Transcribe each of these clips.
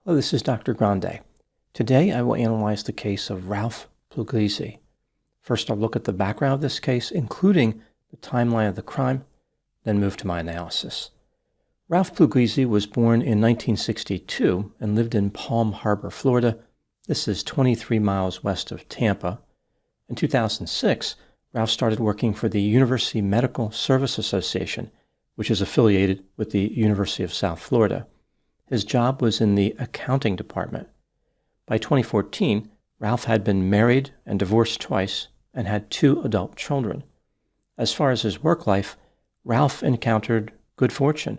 Hello, this is Dr. Grande. Today I will analyze the case of Ralph Puglisi. First, I'll look at the background of this case, including the timeline of the crime, then move to my analysis. Ralph Puglisi was born in 1962 and lived in Palm Harbor, Florida. This is 23 miles west of Tampa. In 2006, Ralph started working for the University Medical Service Association, which is affiliated with the University of South Florida. His job was in the accounting department. By 2014, Ralph had been married and divorced twice and had 2 adult children. As far as his work life, Ralph encountered good fortune.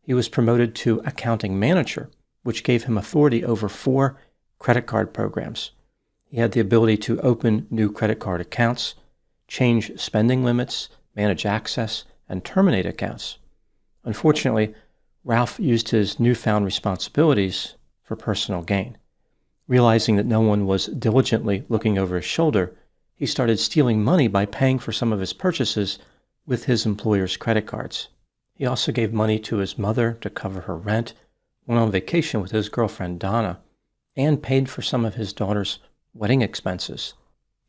He was promoted to accounting manager, which gave him authority over 4 credit card programs. He had the ability to open new credit card accounts, change spending limits, manage access, and terminate accounts. Unfortunately, Ralph used his newfound responsibilities for personal gain. Realizing that no one was diligently looking over his shoulder, he started stealing money by paying for some of his purchases with his employer's credit cards. He also gave money to his mother to cover her rent, went on vacation with his girlfriend Donna, and paid for some of his daughter's wedding expenses.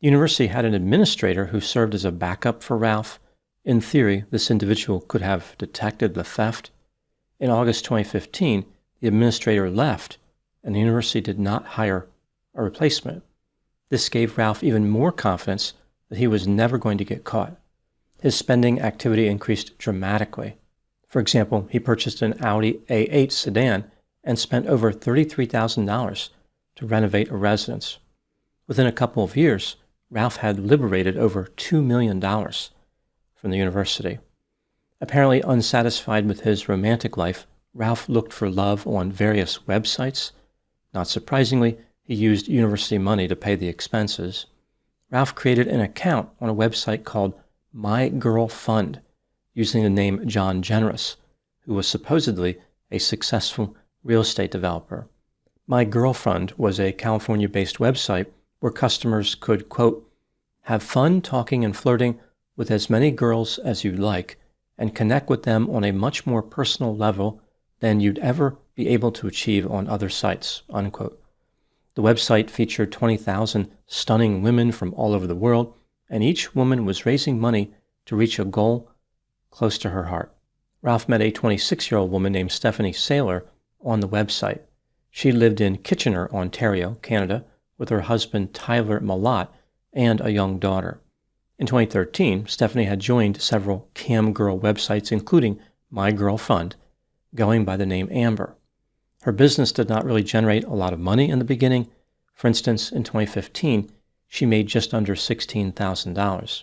The university had an administrator who served as a backup for Ralph. In theory, this individual could have detected the theft. In August 2015, the administrator left, and the university did not hire a replacement. This gave Ralph even more confidence that he was never going to get caught. His spending activity increased dramatically. For example, he purchased an Audi A8 sedan and spent over $33,000 to renovate a residence. Within a couple of years, Ralph had liberated over $2 million from the university. Apparently unsatisfied with his romantic life, Ralph looked for love on various websites. Not surprisingly, he used university money to pay the expenses. Ralph created an account on a website called My Girl Fund, using the name John Generous, who was supposedly a successful real estate developer. My Girl Fund was a California-based website where customers could, quote, have fun talking and flirting with as many girls as you'd like, and connect with them on a much more personal level than you'd ever be able to achieve on other sites, unquote. The website featured 20,000 stunning women from all over the world, and each woman was raising money to reach a goal close to her heart. Ralph met a 26-year-old woman named Stephanie Saylor on the website. She lived in Kitchener, Ontario, Canada, with her husband Tyler Malott and a young daughter. In 2013, Stephanie had joined several cam girl websites, including My Girl Fund, going by the name Amber. Her business did not really generate a lot of money in the beginning. For instance, in 2015, she made just under $16,000.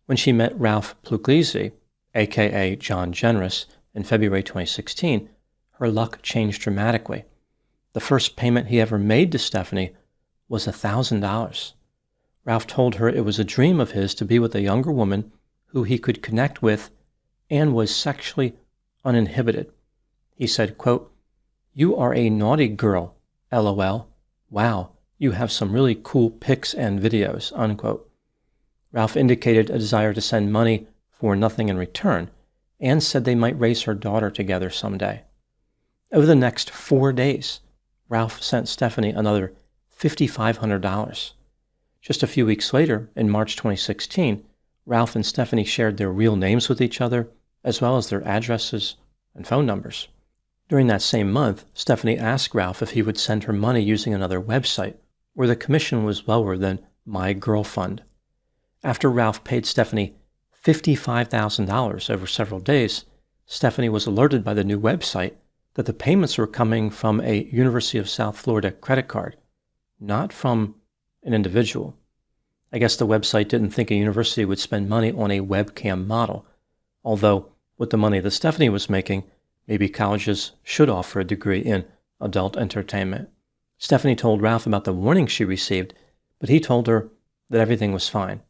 When she met Ralph Puglisi, aka John Generous, in February 2016, her luck changed dramatically. The first payment he ever made to Stephanie was $1,000. Ralph told her it was a dream of his to be with a younger woman who he could connect with and was sexually uninhibited. He said, quote, "You are a naughty girl, LOL. Wow, you have some really cool pics and videos," unquote. Ralph indicated a desire to send money for nothing in return and said they might raise her daughter together someday. Over the next 4 days, Ralph sent Stephanie another $5,500. Just a few weeks later, in March 2016, Ralph and Stephanie shared their real names with each other, as well as their addresses and phone numbers. During that same month, Stephanie asked Ralph if he would send her money using another website, where the commission was lower than My Girl Fund. After Ralph paid Stephanie $55,000 over several days, Stephanie was alerted by the new website that the payments were coming from a University of South Florida credit card, not from an individual. I guess the website didn't think a university would spend money on a webcam model, although with the money that Stephanie was making, maybe colleges should offer a degree in adult entertainment. Stephanie told Ralph about the warning she received, but he told her that everything was fine.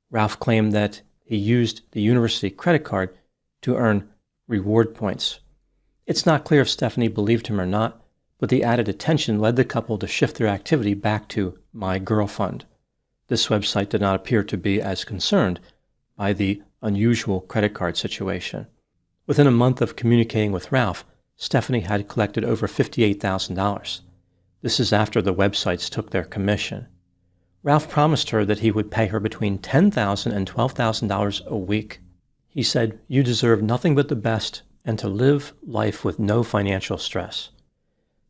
Ralph claimed that he used the university credit card to earn reward points. It's not clear if Stephanie believed him or not, but the added attention led the couple to shift their activity back to My Girl Fund. This website did not appear to be as concerned by the unusual credit card situation. Within a month of communicating with Ralph, Stephanie had collected over $58,000. This is after the websites took their commission. Ralph promised her that he would pay her between $10,000 and $12,000 a week. He said, "You deserve nothing but the best and to live life with no financial stress."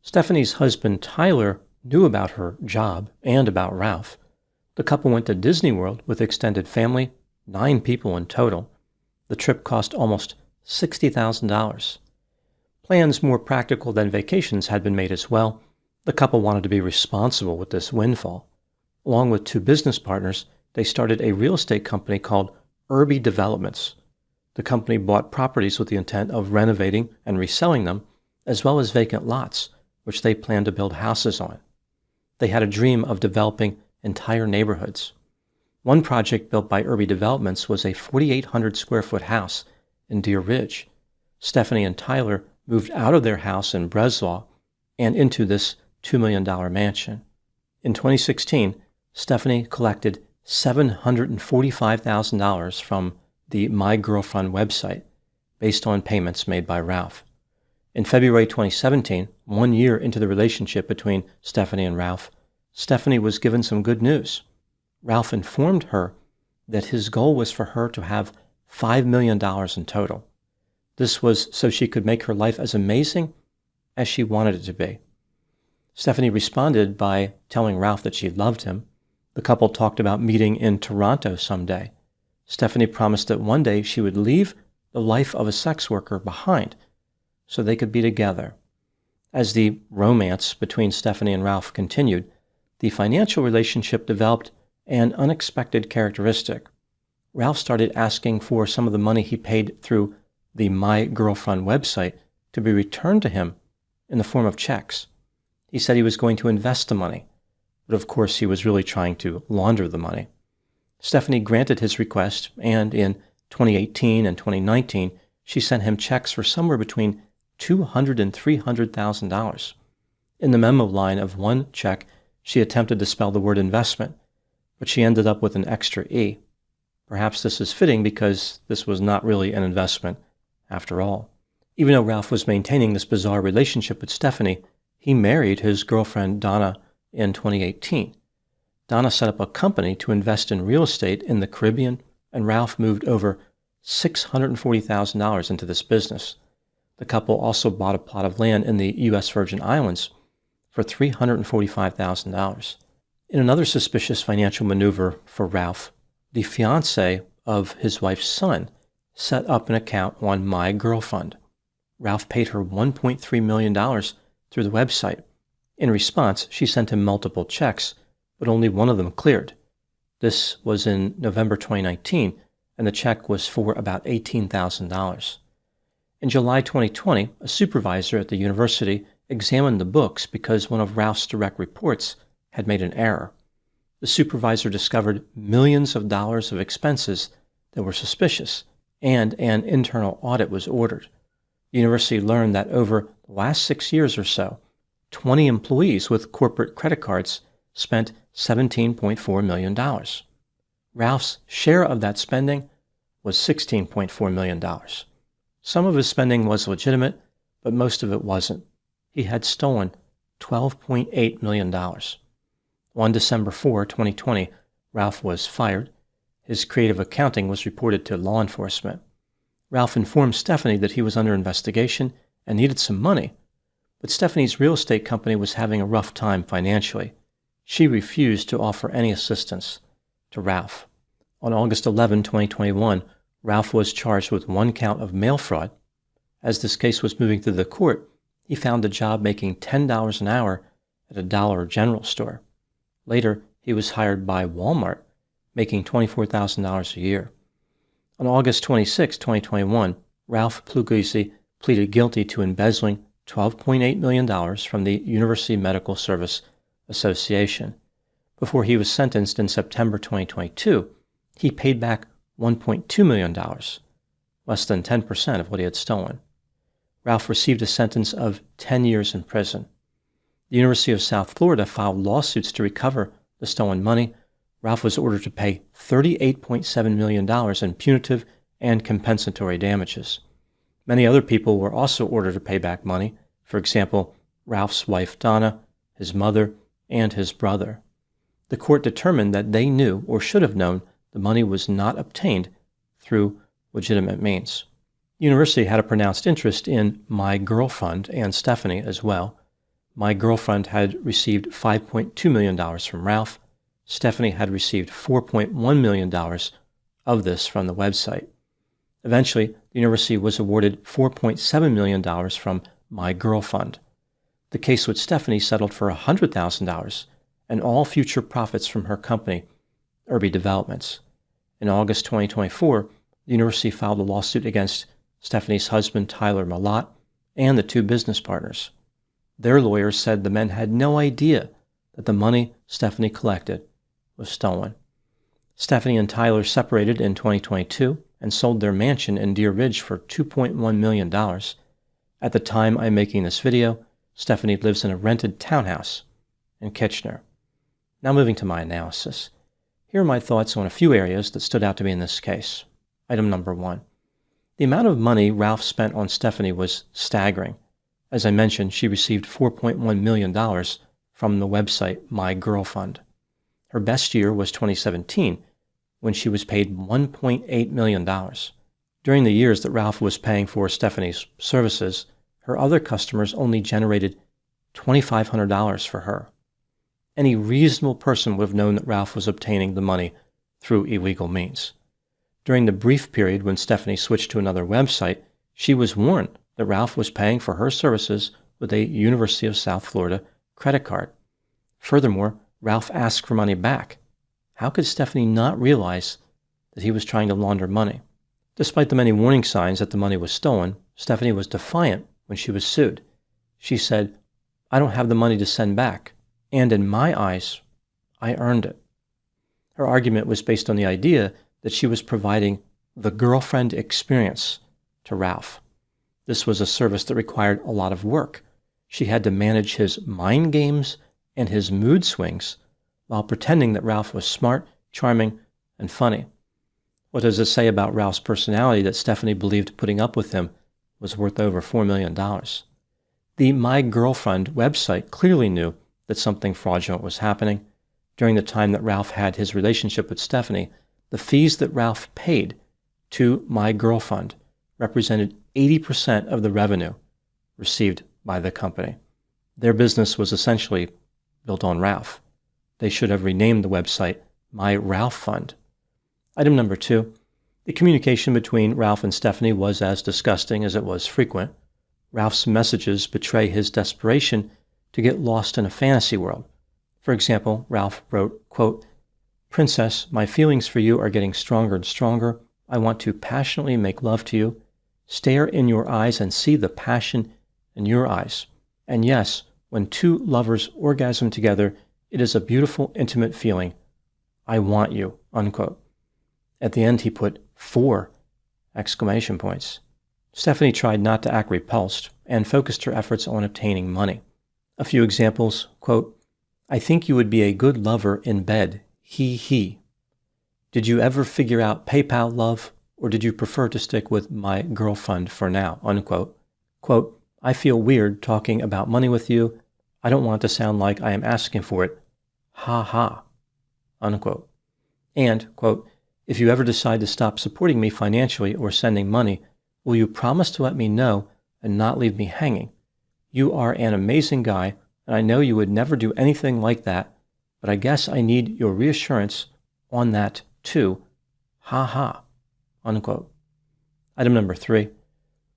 Stephanie's husband, Tyler, knew about her job and about Ralph. The couple went to Disney World with extended family, 9 people in total. The trip cost almost $60,000. Plans more practical than vacations had been made as well. The couple wanted to be responsible with this windfall. Along with 2 business partners, they started a real estate company called Irby Developments. The company bought properties with the intent of renovating and reselling them, as well as vacant lots, which they planned to build houses on. They had a dream of developing entire neighborhoods. One project built by Irby Developments was a 4,800 square foot house in Deer Ridge. Stephanie and Tyler moved out of their house in Breslau and into this $2 million mansion. In 2016, Stephanie collected $745,000 from the My Girlfriend website based on payments made by Ralph. In February 2017, 1 year into the relationship between Stephanie and Ralph, Stephanie was given some good news. Ralph informed her that his goal was for her to have $5 million in total. This was so she could make her life as amazing as she wanted it to be. Stephanie responded by telling Ralph that she loved him. The couple talked about meeting in Toronto someday. Stephanie promised that one day she would leave the life of a sex worker behind so they could be together. As the romance between Stephanie and Ralph continued, the financial relationship developed an unexpected characteristic. Ralph started asking for some of the money he paid through the My Girlfriend website to be returned to him in the form of checks. He said he was going to invest the money, but of course he was really trying to launder the money. Stephanie granted his request, and in 2018 and 2019, she sent him checks for somewhere between $200,000 and $300,000. In the memo line of one check, she attempted to spell the word investment, but she ended up with an extra E. Perhaps this is fitting because this was not really an investment after all. Even though Ralph was maintaining this bizarre relationship with Stephanie, he married his girlfriend Donna in 2018. Donna set up a company to invest in real estate in the Caribbean, and Ralph moved over $640,000 into this business. The couple also bought a plot of land in the U.S. Virgin Islands for $345,000. In another suspicious financial maneuver for Ralph, the fiancé of his wife's son set up an account on My Girlfriend. Ralph paid her $1.3 million through the website. In response, she sent him multiple checks, but only one of them cleared. This was in November 2019, and the check was for about $18,000. In July 2020, a supervisor at the university examined the books because one of Ralph's direct reports had made an error. The supervisor discovered millions of dollars of expenses that were suspicious, and an internal audit was ordered. The university learned that over the last 6 years or so, 20 employees with corporate credit cards spent $17.4 million. Ralph's share of that spending was $16.4 million. Some of his spending was legitimate, but most of it wasn't. He had stolen $12.8 million. On December 4, 2020, Ralph was fired. His creative accounting was reported to law enforcement. Ralph informed Stephanie that he was under investigation and needed some money, but Stephanie's real estate company was having a rough time financially. She refused to offer any assistance to Ralph. On August 11, 2021, Ralph was charged with 1 count of mail fraud. As this case was moving through the court, he found a job making $10 an hour at a Dollar General store. Later, he was hired by Walmart, making $24,000 a year. On August 26, 2021, Ralph Puglisi pleaded guilty to embezzling $12.8 million from the University Medical Service Association. Before he was sentenced in September 2022, he paid back $1.2 million, less than 10% of what he had stolen. Ralph received a sentence of 10 years in prison. The University of South Florida filed lawsuits to recover the stolen money. Ralph was ordered to pay $38.7 million in punitive and compensatory damages. Many other people were also ordered to pay back money. For example, Ralph's wife Donna, his mother, and his brother. The court determined that they knew, or should have known, the money was not obtained through legitimate means. The university had a pronounced interest in My Girlfriend and Stephanie as well. My Girlfriend had received $5.2 million from Ralph. Stephanie had received $4.1 million of this from the website. Eventually, the university was awarded $4.7 million from My Girlfriend. The case with Stephanie settled for $100,000 and all future profits from her company, Irby Developments. In August 2024, the university filed a lawsuit against Stephanie's husband, Tyler Malott, and the two business partners. Their lawyers said the men had no idea that the money Stephanie collected was stolen. Stephanie and Tyler separated in 2022 and sold their mansion in Deer Ridge for $2.1 million. At the time I'm making this video, Stephanie lives in a rented townhouse in Kitchener. Now moving to my analysis. Here are my thoughts on a few areas that stood out to me in this case. Item number 1. The amount of money Ralph spent on Stephanie was staggering. As I mentioned, she received $4.1 million from the website My Girlfriend. Her best year was 2017, when she was paid $1.8 million. During the years that Ralph was paying for Stephanie's services, her other customers only generated $2,500 for her. Any reasonable person would have known that Ralph was obtaining the money through illegal means. During the brief period when Stephanie switched to another website, she was warned that Ralph was paying for her services with a University of South Florida credit card. Furthermore, Ralph asked for money back. How could Stephanie not realize that he was trying to launder money? Despite the many warning signs that the money was stolen, Stephanie was defiant when she was sued. She said, "I don't have the money to send back, and in my eyes, I earned it." Her argument was based on the idea that she was providing the girlfriend experience to Ralph. This was a service that required a lot of work. She had to manage his mind games and his mood swings while pretending that Ralph was smart, charming, and funny. What does it say about Ralph's personality that Stephanie believed putting up with him was worth over $4 million? The My Girlfriend website clearly knew that something fraudulent was happening. During the time that Ralph had his relationship with Stephanie, the fees that Ralph paid to My Girlfriend represented 80% of the revenue received by the company. Their business was essentially built on Ralph. They should have renamed the website My Ralph Fund. Item number 2, the communication between Ralph and Stephanie was as disgusting as it was frequent. Ralph's messages betray his desperation to get lost in a fantasy world. For example, Ralph wrote, quote, "Princess, my feelings for you are getting stronger and stronger. I want to passionately make love to you. Stare in your eyes and see the passion in your eyes. And yes, when two lovers orgasm together, it is a beautiful, intimate feeling. I want you," unquote. At the end, he put 4 exclamation points. Stephanie tried not to act repulsed and focused her efforts on obtaining money. A few examples, quote, "I think you would be a good lover in bed. He. Did you ever figure out PayPal, love, or did you prefer to stick with My Girlfriend for now?" Unquote. Quote, "I feel weird talking about money with you. I don't want to sound like I am asking for it. Ha ha." Unquote. And, quote, "If you ever decide to stop supporting me financially or sending money, will you promise to let me know and not leave me hanging? You are an amazing guy, and I know you would never do anything like that, but I guess I need your reassurance on that too. Ha ha." Unquote. Item number 3.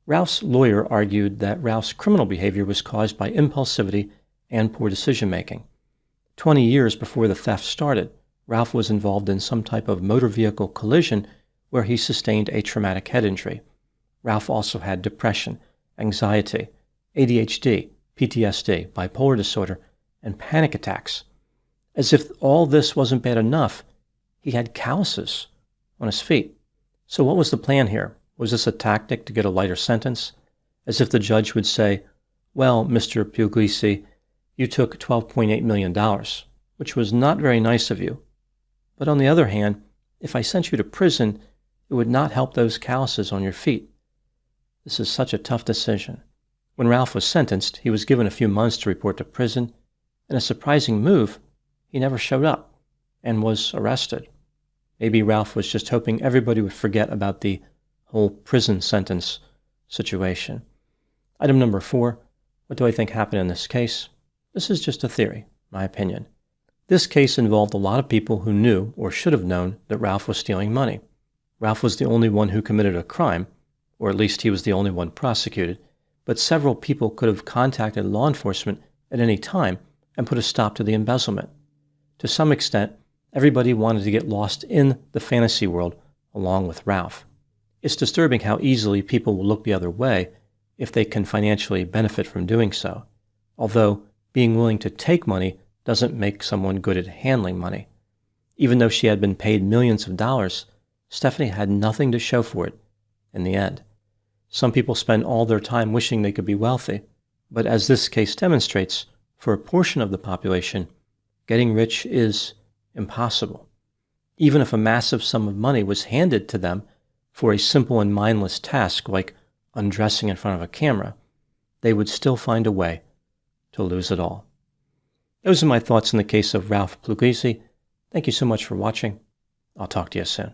Ralph's lawyer argued that Ralph's criminal behavior was caused by impulsivity and poor decision-making. 20 years before the theft started, Ralph was involved in some type of motor vehicle collision where he sustained a traumatic head injury. Ralph also had depression, anxiety, ADHD, PTSD, bipolar disorder, and panic attacks. As if all this wasn't bad enough, he had calluses on his feet. So what was the plan here? Was this a tactic to get a lighter sentence? As if the judge would say, "Well, Mr. Puglisi, you took $12.8 million, which was not very nice of you. But on the other hand, if I sent you to prison, it would not help those calluses on your feet." This is such a tough decision. When Ralph was sentenced, he was given a few months to report to prison. In a surprising move, he never showed up and was arrested. Maybe Ralph was just hoping everybody would forget about the whole prison sentence situation. Item number 4, what do I think happened in this case? This is just a theory, my opinion. This case involved a lot of people who knew or should have known that Ralph was stealing money. Ralph was the only one who committed a crime, or at least he was the only one prosecuted, but several people could have contacted law enforcement at any time and put a stop to the embezzlement. To some extent, everybody wanted to get lost in the fantasy world along with Ralph. It's disturbing how easily people will look the other way if they can financially benefit from doing so, although being willing to take money doesn't make someone good at handling money. Even though she had been paid millions of dollars, Stephanie had nothing to show for it in the end. Some people spend all their time wishing they could be wealthy, but as this case demonstrates, for a portion of the population, getting rich is impossible. Even if a massive sum of money was handed to them for a simple and mindless task like undressing in front of a camera, they would still find a way to lose it all. Those are my thoughts in the case of Ralph Puglisi. Thank you so much for watching. I'll talk to you soon.